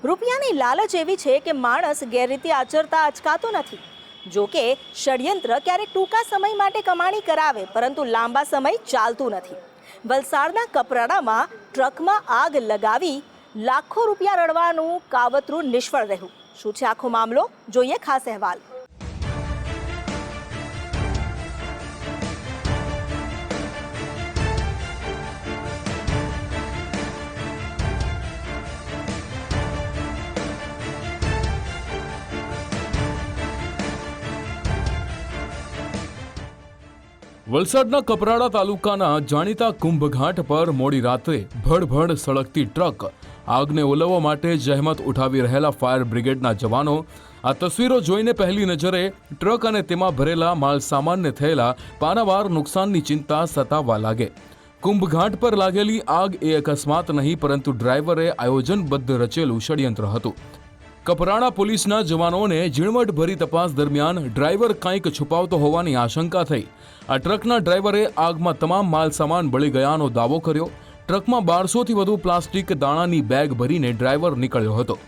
રૂપિયાની લાલચ એવી છે કે માણસ ગેરરીતિ આચરતા અચકાતો નથી. જો કે ષડયંત્ર ક્યારેક ટૂંકા સમય માટે કમાણી કરાવે, પરંતુ લાંબા સમય ચાલતું નથી. વલસાડના કપરાડામાં ટ્રકમાં આગ લગાવી લાખો રૂપિયા રળવાનું કાવતરું નિષ્ફળ રહ્યું. શું છે આખો મામલો? જોઈએ ખાસ અહેવાલ. વલસાડના કપરાડા તાલુકાના જાણીતા કુંભઘાટ પર મોડી રાત્રે ભડભડ સળગતી ટ્રક આગને ઓલવવા માટે જહેમત ઉઠાવી રહેલા ફાયર બ્રિગેડના જવાનો આ તસવીરો જોઈને પહેલી નજરે ટ્રક અને તેમાં ભરેલા માલ સામાનને થયેલા પારાવાર નુકસાનની ચિંતા સતાવવા લાગે. કુંભઘાટ પર લાગેલી આગ એ અકસ્માત નહીં, પરંતુ ડ્રાઈવરે આયોજનબદ્ધ રચેલું ષડયંત્ર હતું. કપરાડા પોલીસના જવાનોને ઝીણવટભરી તપાસ દરમિયાન ડ્રાઈવર કંઈક છુપાવતો હોવાની આશંકા થઈ. આ ટ્રકના ડ્રાઈવરે આગમાં તમામ માલ સામાન બળી ગયાનો દાવો કર્યો. ટ્રકમાં 1200થી વધુ પ્લાસ્ટિક દાણાની બેગ ભરીને ડ્રાઈવર નીકળ્યો હતો.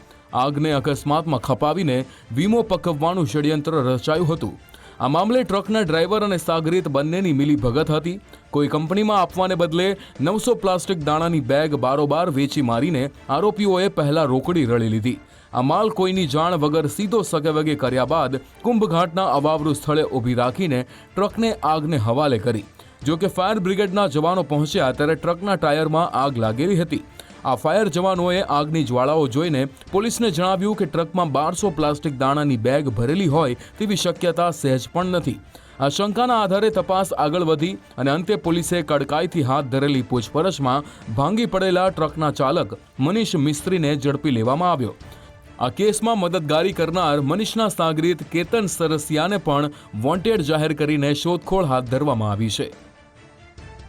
આગને અકસ્માતમાં ખપાવીને વીમો પકવવાનું ષડયંત્ર રચાયું હતું. આ મામલે ટ્રકના ડ્રાઈવર અને સાગરીત બંનેની મિલીભગત હતી. કોઈ કંપનીમાં આપવાને બદલે 900 પ્લાસ્ટિક દાણાની બેગ બારોબાર વેચી મારીને આરોપીઓએ પહેલા રોકડી રળી લીધી. આ માલ કોઈની જાણ વગર સીધો સગેવગે કર્યા બાદ કુંભઘાટના અવાવરૂ સ્થળે ઊભી રાખીને ટ્રકને આગને હવાલે કરી. જો કે ફાયર બ્રિગેડના જવાનો પહોંચ્યા ત્યારે ટ્રકના ટાયરમાં આગ લાગેલી હતી. આ ફાયર જવાનોએ આગની જ્વાળાઓ જોઈને પોલીસને જણાવ્યું કે ટ્રકમાં 1200 પ્લાસ્ટિક દાણાની બેગ ભરેલી હોય તેવી શક્યતા સહેજ પણ નથી. આ શંકાના આધારે તપાસ આગળ વધી અને અંતે પોલીસે કડકાઈથી હાથ ધરેલી પૂછપરછમાં ભાંગી પડેલા ટ્રકના ચાલક મનીષ મિસ્ત્રીને ઝડપી લેવામાં આવ્યો. આ કેસમાં મદદગારી કરનાર મનીષના સાગરીત કેતન સરસિયાને પણ વોન્ટેડ જાહેર કરીને શોધખોળ હાથ ધરવામાં આવી છે.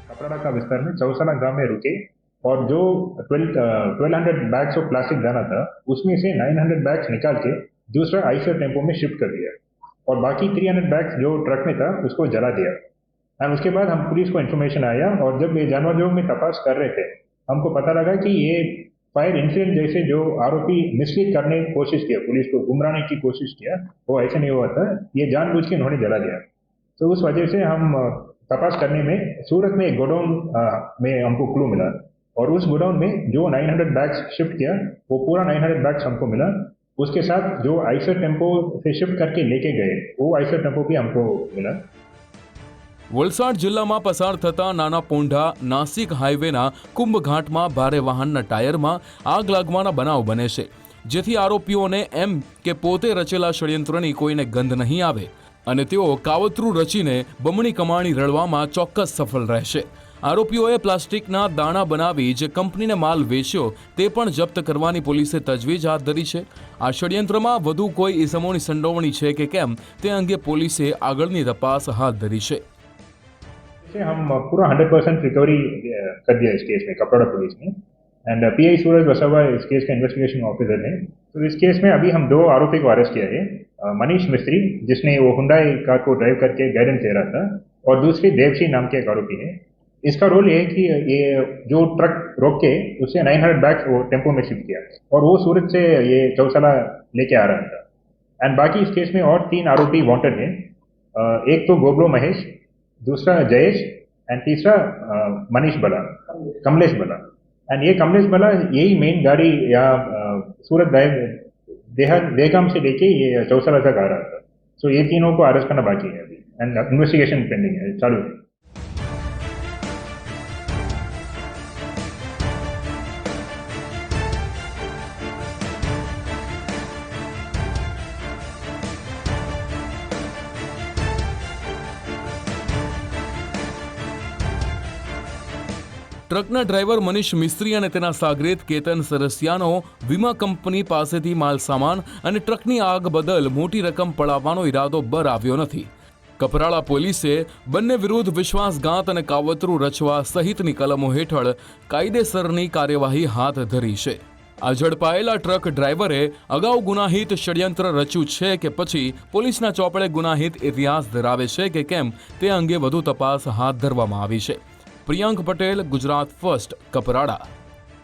कपराड़ा का विस्तार में चौसला गांव में रुके और जो 1200 बैग्स ऑफ प्लास्टिक दाना था उसमें से 900 बैग्स निकाल के दूसरा आइसर टेम्पो में शिफ्ट कर दिया और बाकी 300 बैग्स जो ट्रक में था उसको जला दिया. एंड उसके बाद हम पुलिस को इन्फॉर्मेशन आया और जब ये जानवर में तपास कर रहे थे हमको पता लगा कि ये फायर इंसिडेंट जैसे जो आरोपी मिसलीड करने की कोशिश किया, पुलिस को गुमराने की कोशिश किया, वो ऐसे नहीं हुआ था. ये जानबूझ के उन्होंने जला दिया. तो उस वजह से हम तपास करने में सूरत में एक गोडाउन में हमको क्लू मिला और उस गोडाउन में जो 900 बैग्स शिफ्ट किया वो पूरा 900 बैग्स हमको मिला. उसके साथ जो आइसर टेम्पो से शिफ्ट करके लेके गए वो आइसर टेम्पो भी हमको मिला. વલસાડ જિલ્લામાં પસાર થતા નાના પોંઢા નાસિક હાઈવેના કુંભઘાટમાં ભારે વાહનના ટાયરમાં આગ લાગવાના બનાવ બને છે, જેથી આરોપીઓને એમ કે પોતે રચેલા ષડયંત્રની કોઈને ગંધ નહીં આવે અને તેઓ કાવતરું રચીને બમણી કમાણી રળવામાં ચોક્કસ સફળ રહેશે. આરોપીઓએ પ્લાસ્ટિકના દાણા બનાવી જે કંપનીને માલ વેચ્યો તે પણ જપ્ત કરવાની પોલીસે તજવીજ હાથ ધરી છે. આ ષડયંત્રમાં વધુ કોઈ ઇસમોની સંડોવણી છે કે કેમ તે અંગે પોલીસે આગળની તપાસ હાથ ધરી છે. हम पूरा 100% रिकवरी कर दिया इस केस में कपराड़ा पुलिस ने. एंड पीआई सूरज वसावा इस केस का इन्वेस्टिगेशन ऑफिसर है. तो इस केस में अभी हम 2 आरोपी को अरेस्ट किया है. मनीष मिस्त्री जिसने वो हुंडई कार को ड्राइव करके गाइडेंस दे रहा था और दूसरी देवशी नाम के एक आरोपी है. इसका रोल ये है कि ये जो ट्रक रोक के उससे 900 बैग्स वो टेम्पो में शिफ्ट किया और वो सूरत से ये चौसला लेके आ रहा था. एंड बाकी इस केस में और 3 आरोपी वांटेड हैं. एक तो गोबलो महेश, दूसरा जयेश एंड तीसरा मनीष बला, कमलेश बला. एंड ये कमलेश बला यही मेन गाड़ी या सूरत देहगाम से लेके ये चौसला तक आ रहा था. सो ये तीनों को अरेस्ट करना बाकी है अभी एंड इन्वेस्टिगेशन पेंडिंग है, चालू है. ટ્રકના ડ્રાઈવર મનીષ મિસ્ત્રી અને તેના સાગરીત કેતન સરસિયાનો વીમા કંપની પાસેથી માલ સામાન અને ટ્રકની આગ બદલ મોટી રકમ પડાવવાનો ઈરાદો બરાવ્યો નથી. કપરાડા પોલીસે બંને વિરુદ્ધ વિશ્વાસઘાત અને કાવતરું રચવા સહિતની કલમો હેઠળ કાયદેસરની કાર્યવાહી હાથ ધરી છે. આ ઝડપાયેલા ટ્રક ડ્રાઈવરે અગાઉ ગુનાહિત ષડયંત્ર રચ્યું છે કે પછી પોલીસના ચોપડે ગુનાહિત ઇતિહાસ ધરાવે છે કે કેમ તે અંગે વધુ તપાસ હાથ ધરવામાં આવી છે. પ્રિયંક પટેલ, ગુજરાત ફર્સ્ટ, કપરાડા.